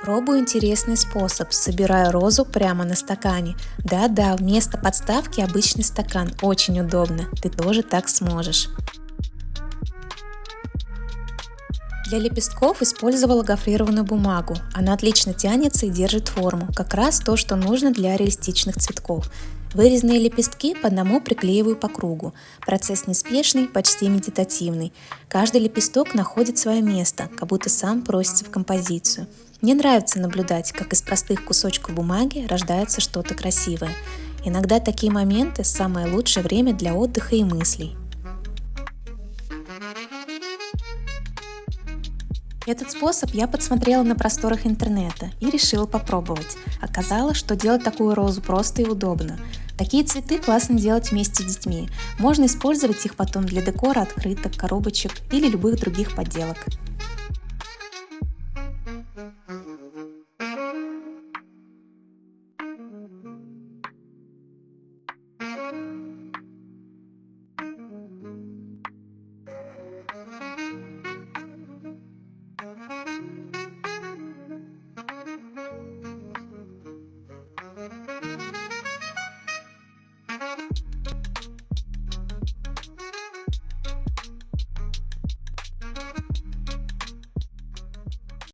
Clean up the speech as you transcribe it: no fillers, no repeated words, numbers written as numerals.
Пробую интересный способ. Собираю розу прямо на стакане. Да-да, вместо подставки обычный стакан. Очень удобно. Ты тоже так сможешь. Для лепестков использовала гофрированную бумагу. Она отлично тянется и держит форму. Как раз то, что нужно для реалистичных цветков. Вырезанные лепестки по одному приклеиваю по кругу. Процесс неспешный, почти медитативный. Каждый лепесток находит свое место, как будто сам просится в композицию. Мне нравится наблюдать, как из простых кусочков бумаги рождается что-то красивое. Иногда такие моменты – самое лучшее время для отдыха и мыслей. Этот способ я подсмотрела на просторах интернета и решила попробовать. Оказалось, что делать такую розу просто и удобно. Такие цветы классно делать вместе с детьми. Можно использовать их потом для декора открыток, коробочек или любых других поделок.